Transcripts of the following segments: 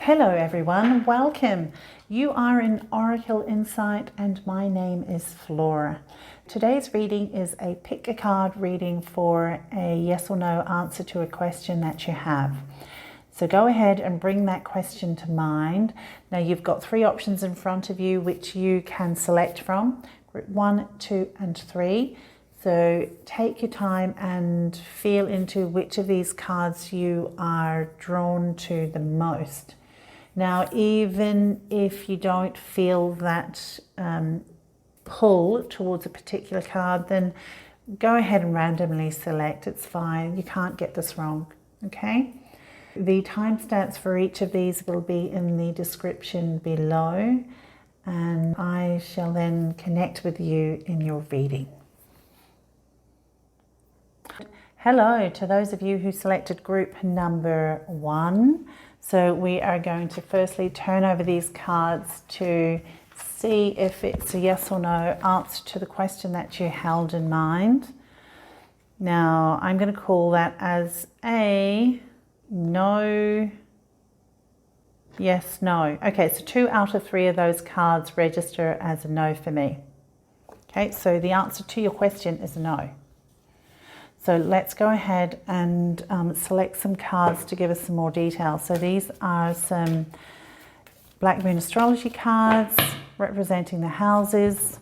Hello everyone, welcome. You are in Oracle Insight and my name is Flora. Today's reading is a pick a card reading for a yes or no answer to a question that you have. So go ahead and bring that question to mind. Now you've got three options in front of you which you can select from, group 1, 2 and 3. So take your time and feel into which of these cards you are drawn to the most. Now, even if you don't feel that pull towards a particular card, then go ahead and randomly select. It's fine. You can't get this wrong, okay? The timestamps for each of these will be in the description below, and I shall then connect with you in your reading. Hello to those of you who selected group number 1. So we are going to firstly turn over these cards to see if it's a yes or no answer to the question that you held in mind. Now I'm going to call that as a no, yes, no. Okay, so 2 out of 3 of those cards register as a no for me. Okay, so the answer to your question is no. So let's go ahead and select some cards to give us some more detail. So these are some Black Moon astrology cards representing the houses.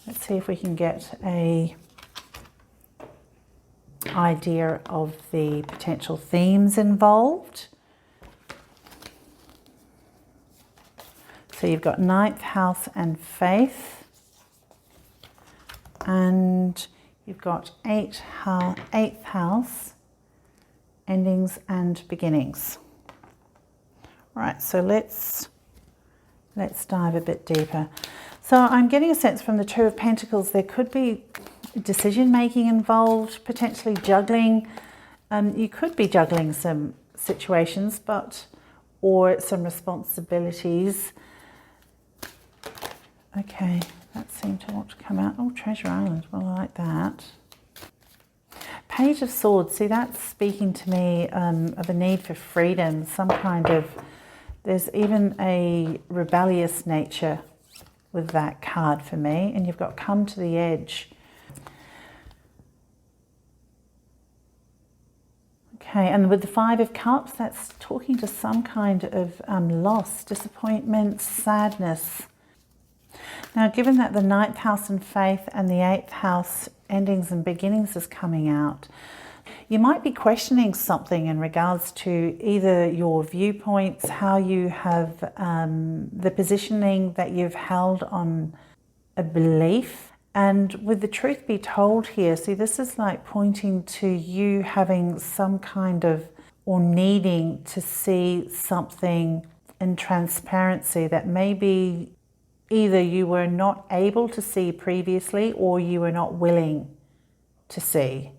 Let's see if we can get an idea of the potential themes involved. So you've got 9th house and faith, and you've got 8th house, endings and beginnings. All right, so let's dive a bit deeper. So I'm getting a sense from the 2 of Pentacles there could be decision making involved, potentially juggling. You could be juggling some situations, or some responsibilities. Okay. That seemed to want to come out. Oh, Treasure Island. Well, I like that. Page of Swords. See, that's speaking to me of a need for freedom, some kind of... There's even a rebellious nature with that card for me. And you've got come to the edge. Okay, and with the 5 of Cups, that's talking to some kind of loss, disappointment, sadness. Now, given that the 9th house and faith and the 8th house endings and beginnings is coming out, you might be questioning something in regards to either your viewpoints, how you have the positioning that you've held on a belief. And with the truth be told here, see, this is like pointing to you having some kind of, or needing to see something in transparency that maybe either you were not able to see previously or you were not willing to see.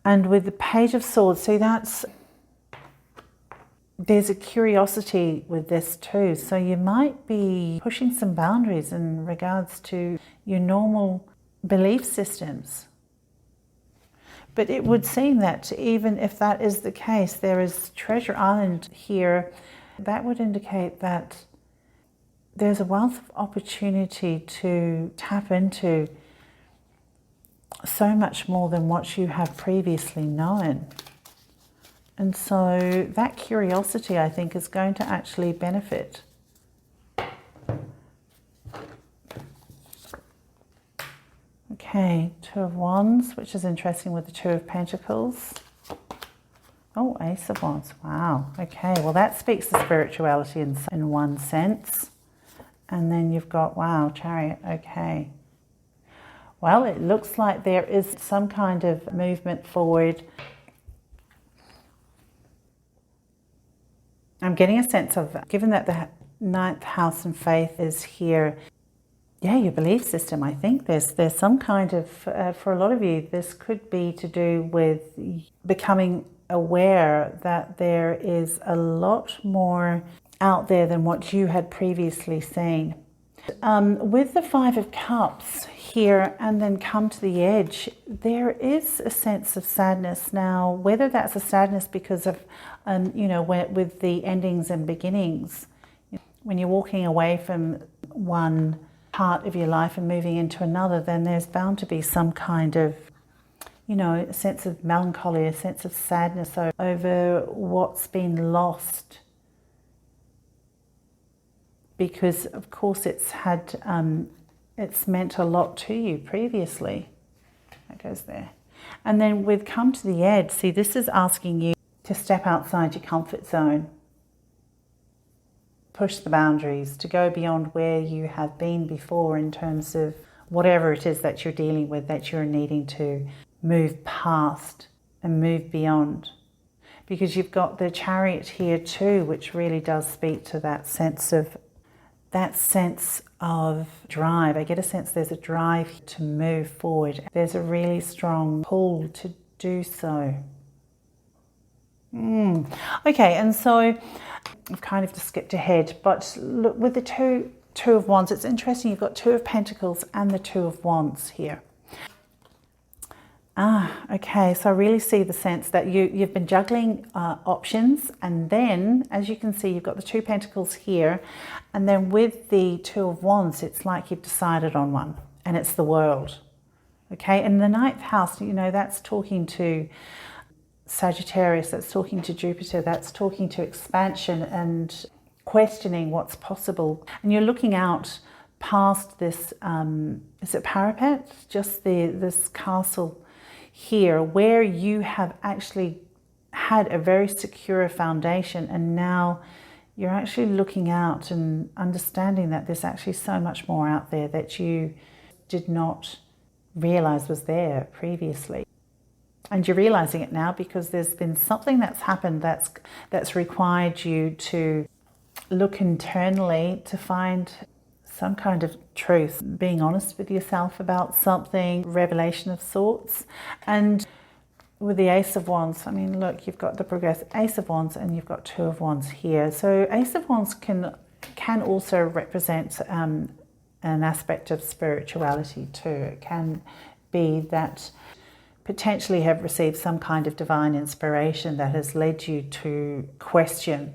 And with the Page of Swords, see, there's a curiosity with this too. So you might be pushing some boundaries in regards to your normal belief systems. But it would seem that even if that is the case, there is Treasure Island here. That would indicate that there's a wealth of opportunity to tap into so much more than what you have previously known. And so that curiosity, I think, is going to actually benefit. Okay, 2 of Wands, which is interesting with the 2 of Pentacles. Oh, Ace of Wands. Wow. Okay. Well, that speaks to spirituality in one sense. And then you've got, wow, Chariot. Okay. Well, it looks like there is some kind of movement forward. I'm getting a sense of, given that the 9th house and faith is here, yeah, your belief system, I think there's some kind of, for a lot of you, this could be to do with becoming aware that there is a lot more out there than what you had previously seen. With the 5 of Cups here and then come to the edge, there is a sense of sadness. Now, whether that's a sadness because of, with the endings and beginnings, when you're walking away from one part of your life and moving into another, then there's bound to be some kind of, a sense of melancholy, a sense of sadness over what's been lost. Because, of course, it's meant a lot to you previously. That goes there. And then with come to the edge, see, this is asking you to step outside your comfort zone, push the boundaries, to go beyond where you have been before in terms of whatever it is that you're dealing with, that you're needing to move past and move beyond. Because you've got the Chariot here too, which really does speak to that sense of drive. I get a sense there's a drive to move forward. There's a really strong pull to do so. Okay, and so I've kind of just skipped ahead, but look, with the two of Wands, it's interesting. You've got Two of Pentacles and the Two of Wands here. Okay, so I really see the sense that you've been juggling options, and then, as you can see, you've got the Two Pentacles here, and then with the Two of Wands, it's like you've decided on one, and it's the World. Okay, and the ninth house, that's talking to Sagittarius, that's talking to Jupiter, that's talking to expansion and questioning what's possible. And you're looking out past this, is it parapet? Just this castle here, where you have actually had a very secure foundation, and now you're actually looking out and understanding that there's actually so much more out there that you did not realize was there previously. And you're realizing it now because there's been something that's happened that's required you to look internally to find some kind of truth, being honest with yourself about something, revelation of sorts. And with the Ace of Wands, I mean, look, you've got the progress Ace of Wands and you've got Two of Wands here. So Ace of Wands can also represent an aspect of spirituality too. It can be that potentially have received some kind of divine inspiration that has led you to question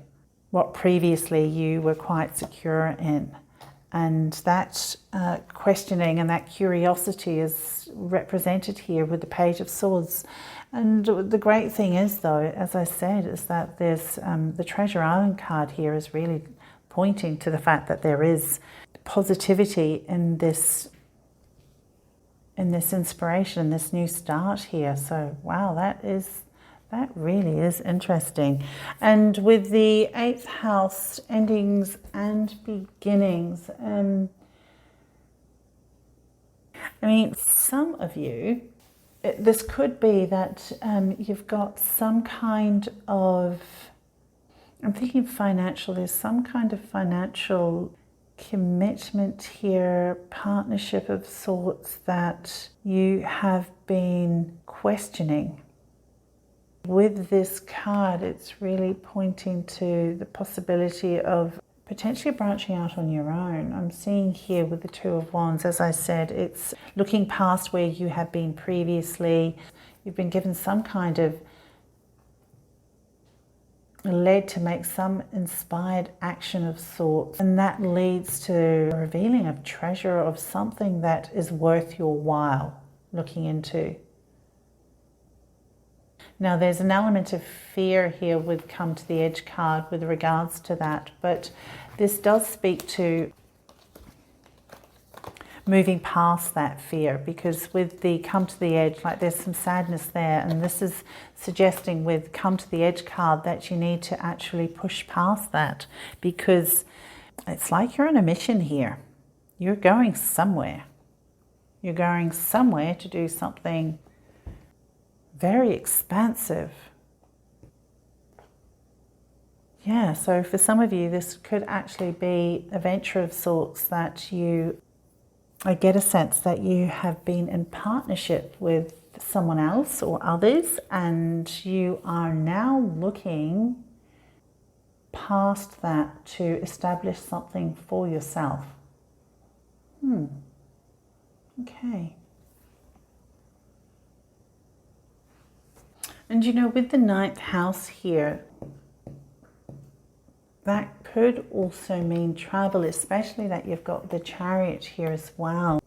what previously you were quite secure in. And that questioning and that curiosity is represented here with the Page of Swords. And the great thing is, though, as I said, is that there's the Treasure Island card here is really pointing to the fact that there is positivity in this inspiration, this new start here. So, wow, that really is interesting. And with the 8th house, endings and beginnings, I mean, some of you, this could be that you've got some kind of, I'm thinking financial, there's some kind of financial commitment here, partnership of sorts that you have been questioning. With this card, it's really pointing to the possibility of potentially branching out on your own. I'm seeing here with the Two of Wands, as I said, it's looking past where you have been previously. You've been given some kind of led to make some inspired action of sorts, and that leads to a revealing of treasure, of something that is worth your while looking into. Now, there's an element of fear here with Come to the Edge card with regards to that, but this does speak to moving past that fear, because with the Come to the Edge, like there's some sadness there, and this is suggesting with Come to the Edge card that you need to actually push past that, because it's like you're on a mission here. You're going somewhere. You're going somewhere to do something very expansive. Yeah, so for some of you, this could actually be a venture of sorts that I get a sense that you have been in partnership with someone else or others, and you are now looking past that to establish something for yourself. Okay. And you know, with the 9th house here, that could also mean travel, especially that you've got the Chariot here as well.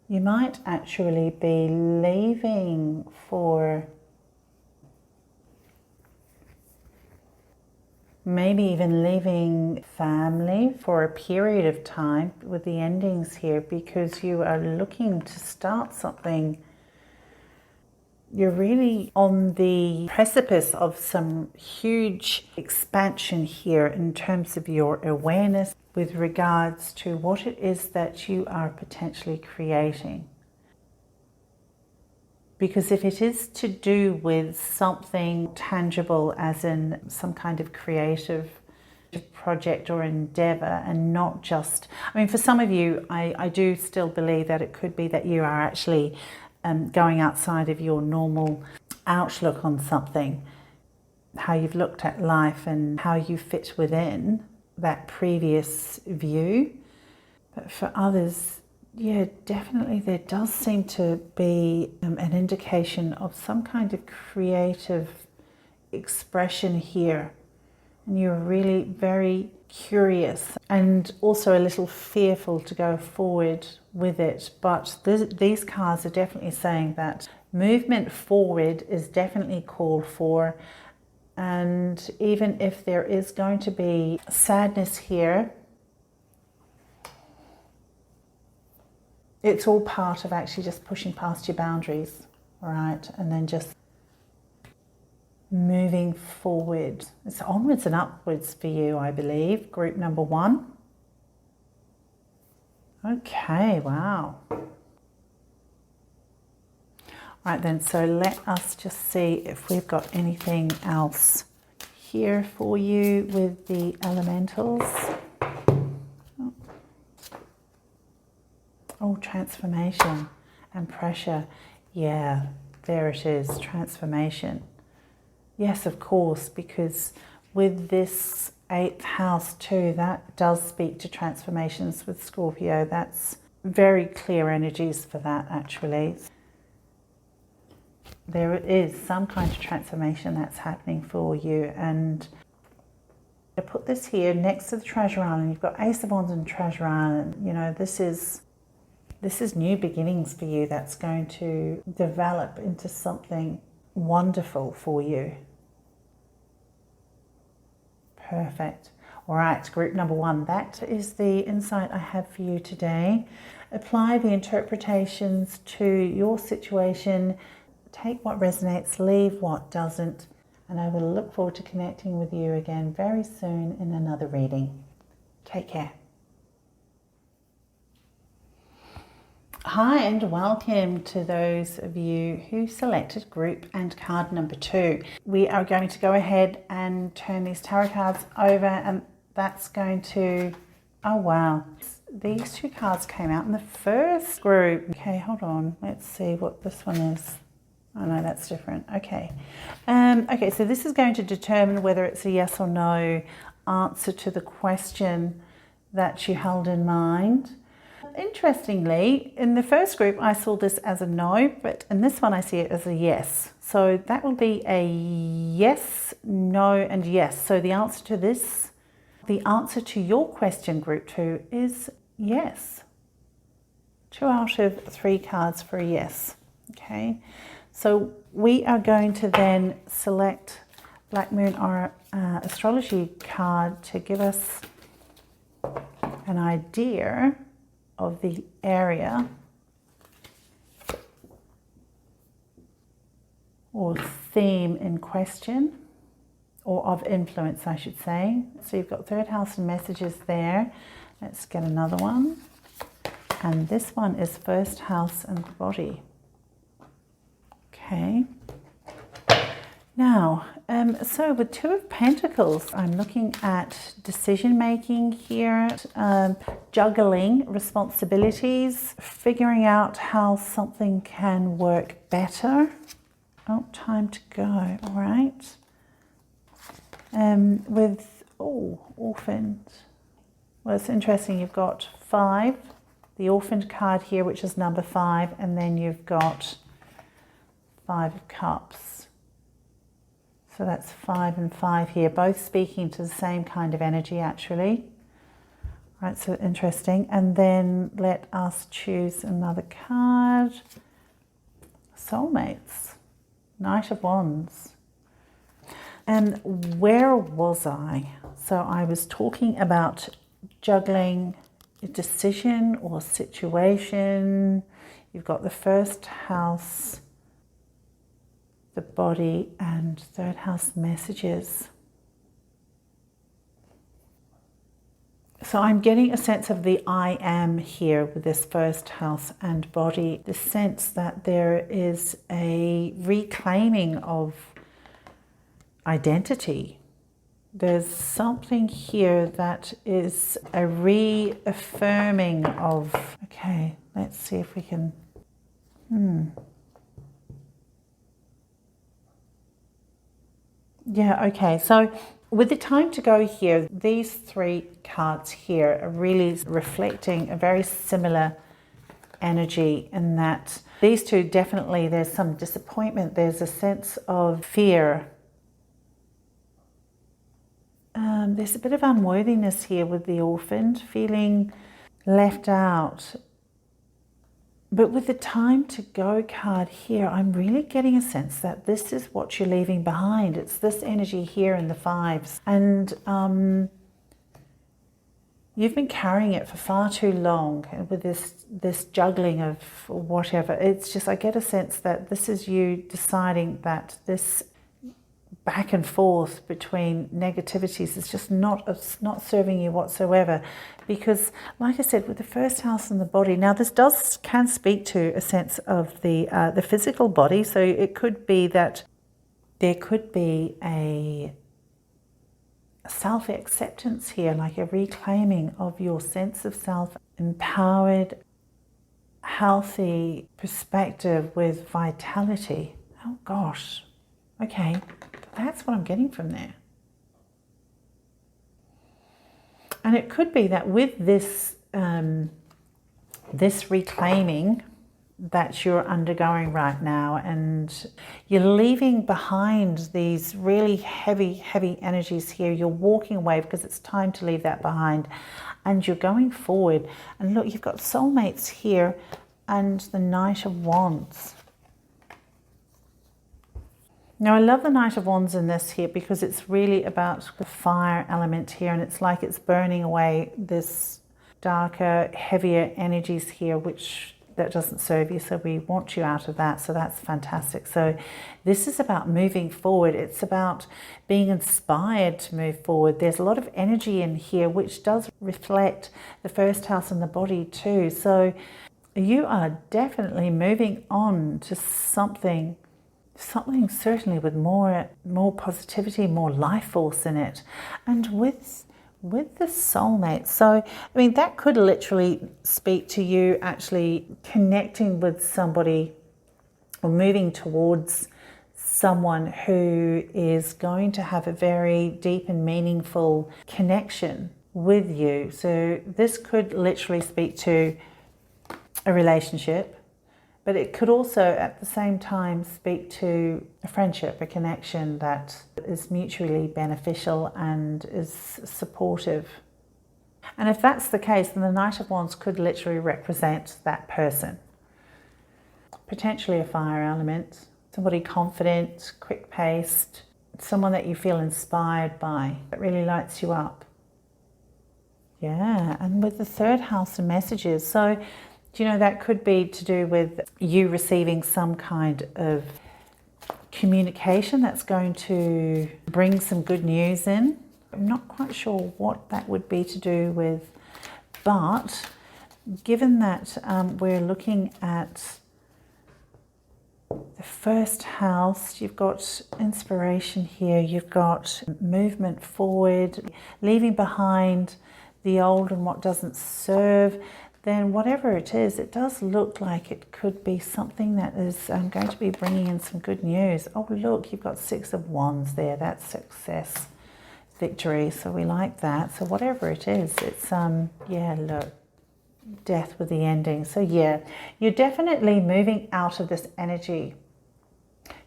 You might actually be leaving for maybe even leaving family for a period of time with the endings here, because you are looking to start something. You're really on the precipice of some huge expansion here in terms of your awareness with regards to what it is that you are potentially creating. Because if it is to do with something tangible, as in some kind of creative project or endeavor, and not just, I mean, for some of you, I do still believe that it could be that you are actually going outside of your normal outlook on something, how you've looked at life and how you fit within that previous view. But for others, yeah, definitely there does seem to be an indication of some kind of creative expression here. And you're really very curious and also a little fearful to go forward with it. But these cards are definitely saying that movement forward is definitely called for. And even if there is going to be sadness here, it's all part of actually just pushing past your boundaries, all right? And then just moving forward. It's onwards and upwards for you, I believe. Group number 1. Okay, wow. Right then, so let us just see if we've got anything else here for you with the elementals. Oh, transformation and pressure. Yeah, there it is, transformation. Yes, of course, because with this 8th house too, that does speak to transformations with Scorpio. That's very clear energies for that, actually. There is some kind of transformation that's happening for you. And I put this here next to the Treasure Island. You've got Ace of Wands and Treasure Island. You know, this is new beginnings for you that's going to develop into something wonderful for you. Perfect. All right, group number 1. That is the insight I have for you today. Apply the interpretations to your situation. Take what resonates, leave what doesn't. And I will look forward to connecting with you again very soon in another reading. Take care. Hi and welcome to those of you who selected group and card number 2. We are going to go ahead and turn these tarot cards over, and that's going to, oh wow, these 2 cards came out in the first group. Okay, hold on, let's see what this one is. Oh no, that's different. Okay. Okay, so this is going to determine whether it's a yes or no answer to the question that you held in mind. Interestingly, in the first group, I saw this as a no, but in this one, I see it as a yes. So that will be a yes, no, and yes. So the answer to this, the answer to your question, group 2, is yes. 2 out of 3 cards for a yes. Okay. So we are going to then select Black Moon or astrology card to give us an idea of the area or theme in question, or of influence, I should say. So you've got 3rd house and messages there. Let's get another one. And this one is 1st house and body. Okay. Now, so with 2 of Pentacles, I'm looking at decision making here, juggling responsibilities, figuring out how something can work better. Oh, time to go, all right. With, orphans. Well, it's interesting, you've got 5 the orphaned card here, which is number 5, and then you've got 5 of Cups. So that's 5 and 5 here, both speaking to the same kind of energy actually. Right, so interesting. And then let us choose another card. Soulmates, Knight of Wands. And where was I? So I was talking about juggling a decision or situation. You've got the first house, the body, and third house messages. So I'm getting a sense of the I am here with this first house and body. The sense that there is a reclaiming of identity. There's something here that is a reaffirming of, okay, let's see if we can, Yeah, okay, so with the time to go here, these 3 cards here are really reflecting a very similar energy in that these two definitely, there's some disappointment, there's a sense of fear. There's a bit of unworthiness here with the orphaned, feeling left out. But with the time to go card here, I'm really getting a sense that this is what you're leaving behind. It's this energy here in the 5s. And you've been carrying it for far too long with this juggling of whatever. It's just, I get a sense that this is you deciding that this back and forth between negativities is just not serving you whatsoever, because like I said, with the first house and the body, now this can speak to a sense of the physical body. So it could be that there could be a self-acceptance here, like a reclaiming of your sense of self, empowered, healthy perspective with vitality. Oh gosh, okay. That's what I'm getting from there. And it could be that with this this reclaiming that you're undergoing right now, and you're leaving behind these really heavy energies here. You're walking away because it's time to leave that behind, and you're going forward. And look, you've got soulmates here and the Knight of Wands. Now, I love the Knight of Wands in this here because it's really about the fire element here, and it's like it's burning away this darker, heavier energies here, which that doesn't serve you, so we want you out of that. So that's fantastic. So this is about moving forward. It's about being inspired to move forward. There's a lot of energy in here which does reflect the first house and the body too. So you are definitely moving on to something certainly with more positivity, more life force in it, and with the soulmate. So I mean, that could literally speak to you actually connecting with somebody or moving towards someone who is going to have a very deep and meaningful connection with you. So this could literally speak to a relationship, but it could also at the same time speak to a friendship, a connection that is mutually beneficial and is supportive. And if that's the case, then the Knight of Wands could literally represent that person. Potentially a fire element, somebody confident, quick-paced, someone that you feel inspired by, that really lights you up. Yeah, and with the third house and messages, so you know, that could be to do with you receiving some kind of communication that's going to bring some good news in. I'm not quite sure what that would be to do with, but given that we're looking at the first house, you've got inspiration here, you've got movement forward, leaving behind the old and what doesn't serve. Then whatever it is, it does look like it could be something that is going to be bringing in some good news. Oh, look, you've got 6 of Wands there. That's success, victory. So we like that. So whatever it is, it's, yeah, look, death with the ending. So yeah, you're definitely moving out of this energy.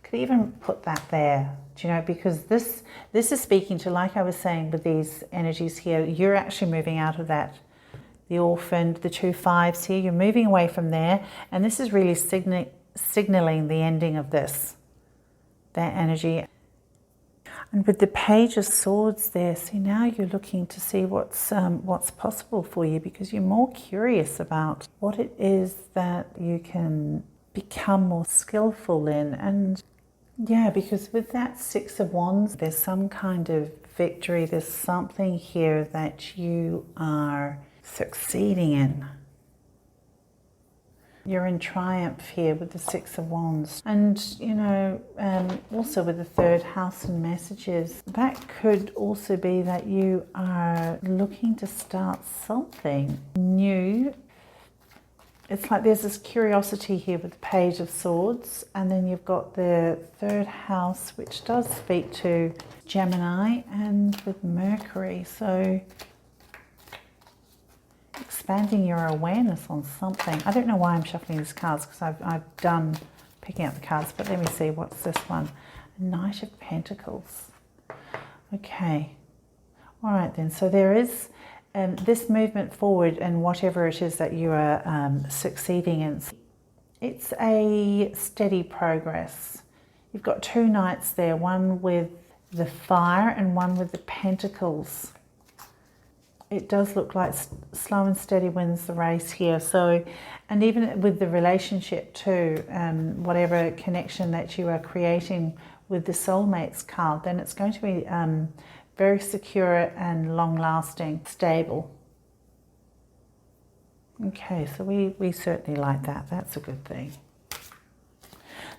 Could even put that there, do you know, because this is speaking to, like I was saying with these energies here, you're actually moving out of that. The orphaned, the 2 5s here, you're moving away from there, and this is really signaling the ending of this, that energy. And with the Page of Swords there, see, now you're looking to see what's possible for you, because you're more curious about what it is that you can become more skillful in. And yeah, because with that 6 of Wands, there's some kind of victory. There's something here that you are succeeding in. You're in triumph here with the 6 of Wands. And, you know, also with the 3rd house and messages, that could also be that you are looking to start something new. It's like there's this curiosity here with the Page of Swords, and then you've got the 3rd house, which does speak to Gemini, and with Mercury. So expanding your awareness on something. I don't know why I'm shuffling these cards, because I've done picking up the cards, but let me see, what's this one? Knight of Pentacles. Okay. All right then, so there is this movement forward, and whatever it is that you are succeeding in, it's a steady progress. You've got 2 knights there, one with the fire and one with the pentacles. It does look like slow and steady wins the race here. So, and even with the relationship too, whatever connection that you are creating with the soulmates card, then it's going to be very secure and long-lasting, stable. Okay, so we certainly like that. That's a good thing.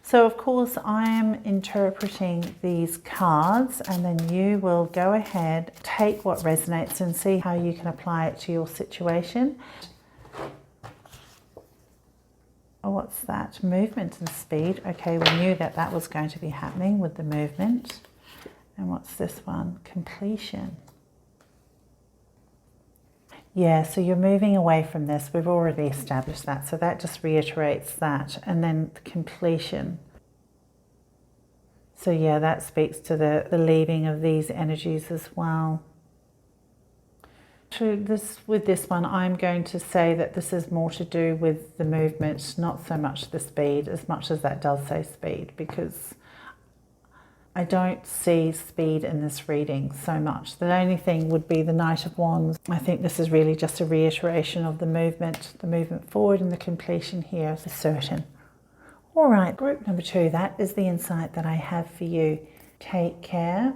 So of course I am interpreting these cards, and then you will go ahead, take what resonates and see how you can apply it to your situation. Oh, what's that? Movement and speed. Okay, we knew that that was going to be happening with the movement. And what's this one? Completion. Yeah, so you're moving away from this. We've already established that. So that just reiterates that. And then the completion. So yeah, that speaks to the leaving of these energies as well. With this one, I'm going to say that this is more to do with the movement, not so much the speed, as much as that does say speed, because I don't see speed in this reading so much. The only thing would be the Knight of Wands. I think this is really just a reiteration of the movement forward, and the completion here for certain. All right, group number 2, that is the insight that I have for you. Take care,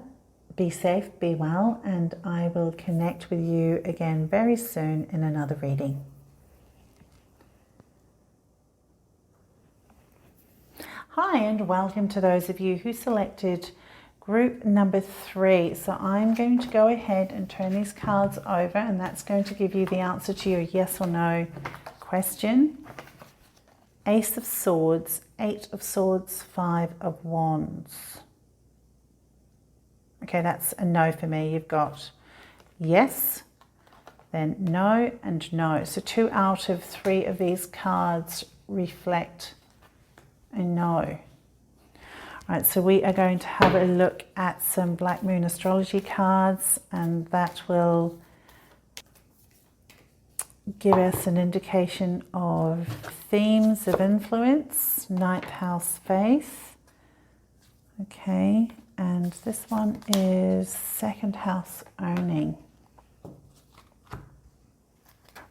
be safe, be well, and I will connect with you again very soon in another reading. Hi, and welcome to those of you who selected group number 3. So I'm going to go ahead and turn these cards over, and that's going to give you the answer to your yes or no question. Ace of Swords, 8 of Swords, 5 of Wands. Okay, that's a no for me. You've got yes, then no, and no. So 2 out of 3 of these cards reflect a no. All right, so we are going to have a look at some Black Moon astrology cards, and that will give us an indication of themes of influence. 9th house faith. Okay, and this one is 2nd house owning.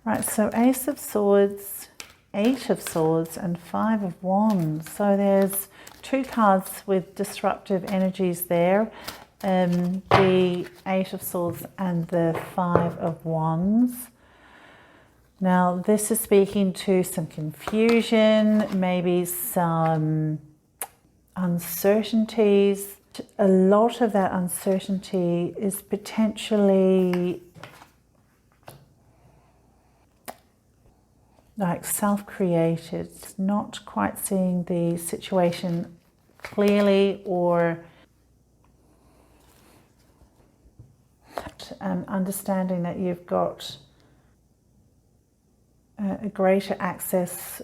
Right, so Ace of Swords, 8 of Swords, and 5 of Wands. So there's 2 cards with disruptive energies there. The 8 of Swords and the 5 of Wands. Now this is speaking to some confusion, maybe some uncertainties. A lot of that uncertainty is potentially like self-created, not quite seeing the situation clearly, or understanding that you've got a greater access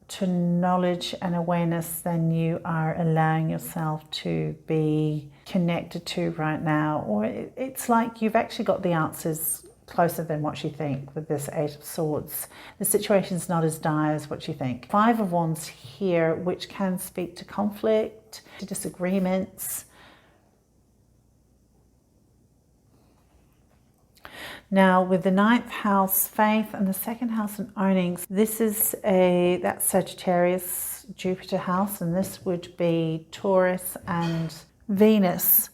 to knowledge and awareness than you are allowing yourself to be connected to right now. Or it's like you've actually got the answers closer than what you think with this Eight of Swords. The situation's not as dire as what you think. Five of Wands here, which can speak to conflict, to disagreements. Now, with the ninth house, faith, and the second house and earnings, this is that's Sagittarius, Jupiter house, and this would be Taurus and Venus.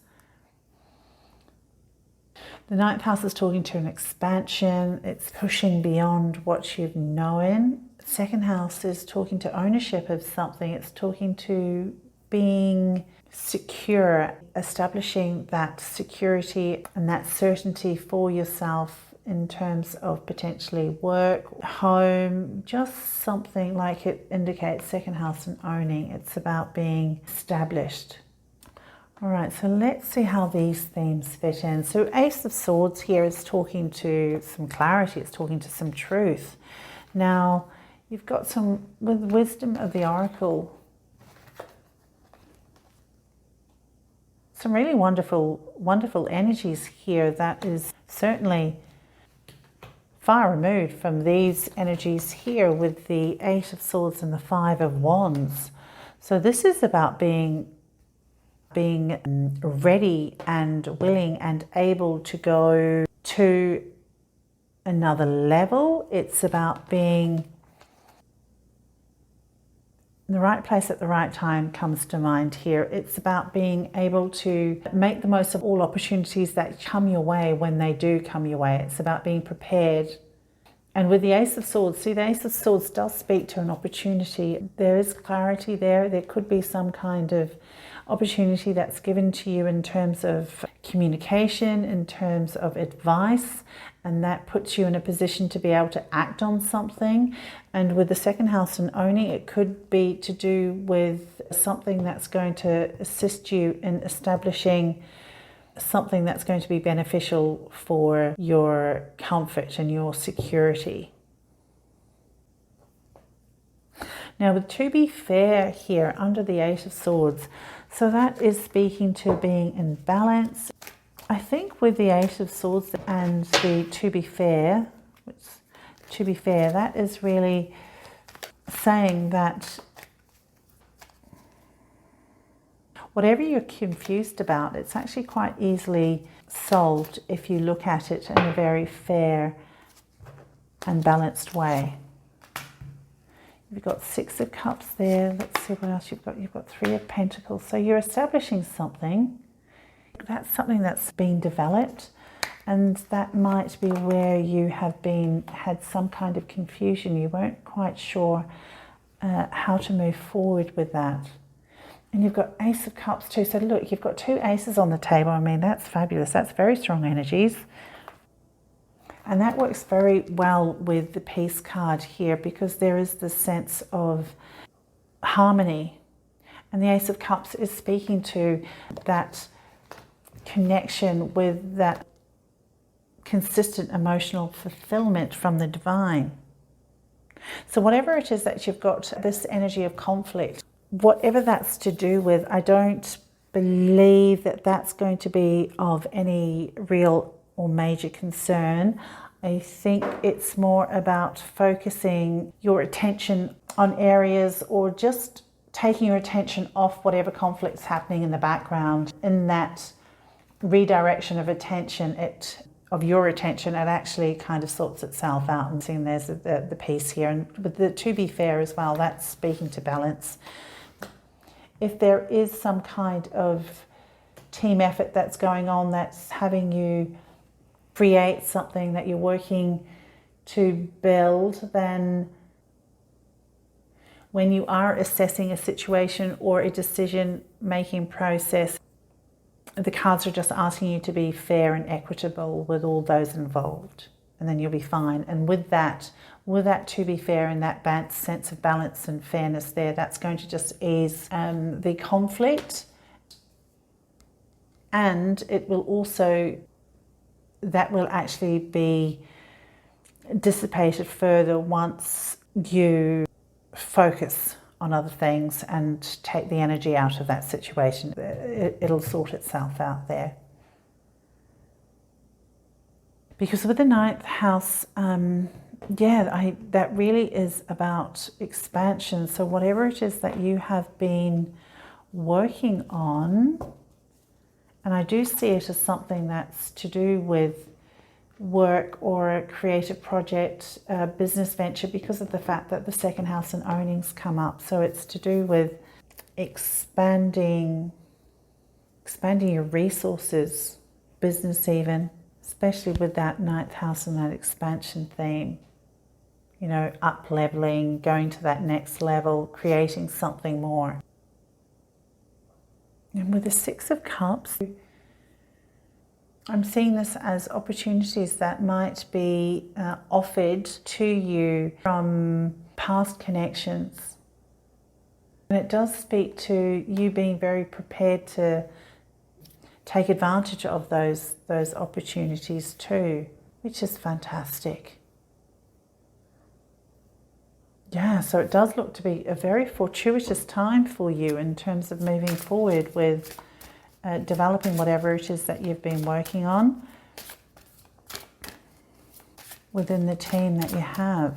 The ninth house is talking to an expansion. It's pushing beyond what you've known. Second house is talking to ownership of something. It's talking to being secure, establishing that security and that certainty for yourself in terms of potentially work, home, just something like it indicates second house and owning. It's about being established. All right, so let's see how these themes fit in. So Ace of Swords here is talking to some clarity. It's talking to some truth. Now, you've got some, with wisdom of the Oracle, some really wonderful energies here that is certainly far removed from these energies here with the Eight of Swords and the Five of Wands. So this is about being ready and willing and able to go to another level. It's about being in the right place at the right time comes to mind here. It's about being able to make the most of all opportunities that come your way when they do come your way. It's about being prepared. And with the Ace of Swords, see, the Ace of Swords does speak to an opportunity. There is clarity there. There could be some kind of opportunity that's given to you in terms of communication, in terms of advice, and that puts you in a position to be able to act on something. And with the second house and owning, it could be to do with something that's going to assist you in establishing something that's going to be beneficial for your comfort and your security. Now with to be fair here under the Eight of Swords, so that is speaking to being in balance. I think with the Eight of Swords and the to be fair, that is really saying that whatever you're confused about, it's actually quite easily solved if you look at it in a very fair and balanced way. You've got Six of Cups there. Let's see what else you've got. You've got Three of Pentacles. So you're establishing something. That's something that's been developed, and that might be where you have had some kind of confusion. You weren't quite sure how to move forward with that. And you've got Ace of Cups too. So look, you've got two aces on the table. I mean, that's fabulous. That's very strong energies. And that works very well with the Peace card here because there is this sense of harmony. And the Ace of Cups is speaking to that connection with that consistent emotional fulfillment from the divine. So whatever it is that you've got this energy of conflict, whatever that's to do with, I don't believe that that's going to be of any real or major concern. I think it's more about focusing your attention on areas or just taking your attention off whatever conflict's happening in the background. In that redirection of attention, of your attention, it actually kind of sorts itself out. And seeing there's the peace here. And with the to be fair as well, that's speaking to balance. If there is some kind of team effort that's going on that's having you create something that you're working to build, then when you are assessing a situation or a decision-making process, the cards are just asking you to be fair and equitable with all those involved, and then you'll be fine. And with that to be fair and that sense of balance and fairness there, that's going to just ease the conflict. And it will also, that will actually be dissipated further once you focus on other things and take the energy out of that situation. It'll sort itself out there. Because with the ninth house, that really is about expansion. So whatever it is that you have been working on, and I do see it as something that's to do with work or a creative project, a business venture, because of the fact that the second house and earnings come up. So it's to do with expanding your resources, business even, especially with that ninth house and that expansion theme. You know, up leveling, going to that next level, creating something more. And with the Six of Cups, I'm seeing this as opportunities that might be offered to you from past connections. And it does speak to you being very prepared to take advantage of those opportunities too, which is fantastic. Yeah, so it does look to be a very fortuitous time for you in terms of moving forward with developing whatever it is that you've been working on within the team that you have.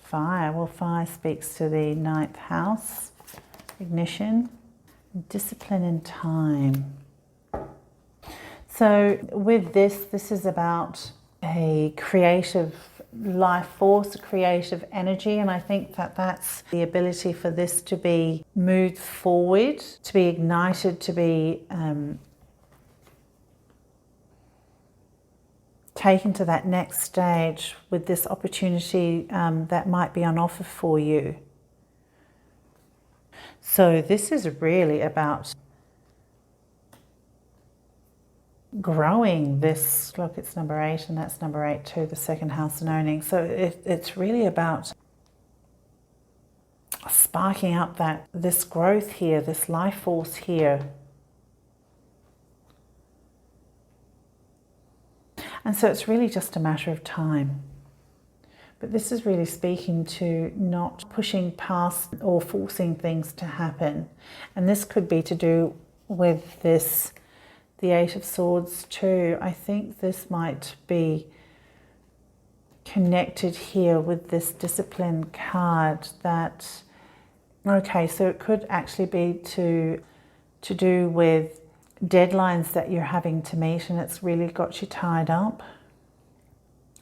Fire. Well, fire speaks to the ninth house, ignition, discipline and time. So with this is about a creative life force, a creative energy, and I think that that's the ability for this to be moved forward, to be ignited, to be taken to that next stage with this opportunity that might be on offer for you. So this is really about growing this. Look, it's number 8 and that's number 8 too, the second house and earnings. So it's really about sparking up this growth here, this life force here. And so it's really just a matter of time. But this is really speaking to not pushing past or forcing things to happen. And this could be to do with this, the 8 of Swords too. I think this might be connected here with this discipline card that, okay, so it could actually be to do with deadlines that you're having to meet and it's really got you tied up,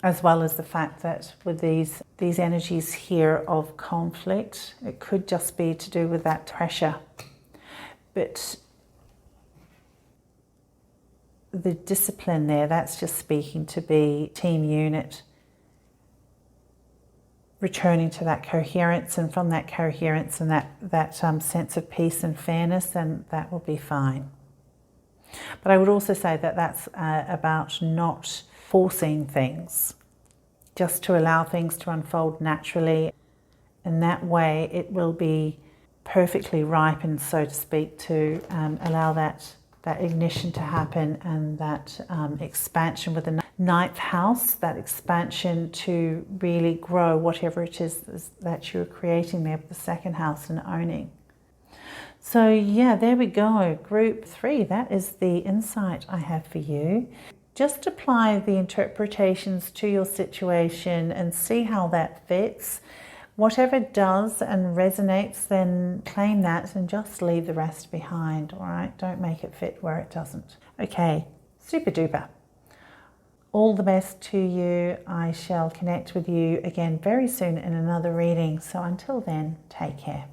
as well as the fact that with these energies here of conflict, it could just be to do with that pressure. But the discipline there, that's just speaking to be team unit, returning to that coherence, and from that coherence and that sense of peace and fairness, then that will be fine. But I would also say that that's about not forcing things, just to allow things to unfold naturally. In that way, it will be perfectly ripened, so to speak, to allow that ignition to happen and that expansion with the ninth house, that expansion to really grow whatever it is that you're creating there with the second house and owning. So yeah, there we go. Group 3, that is the insight I have for you. Just apply the interpretations to your situation and see how that fits. Whatever does and resonates, then claim that and just leave the rest behind, all right? Don't make it fit where it doesn't. Okay, super duper. All the best to you. I shall connect with you again very soon in another reading. So until then, take care.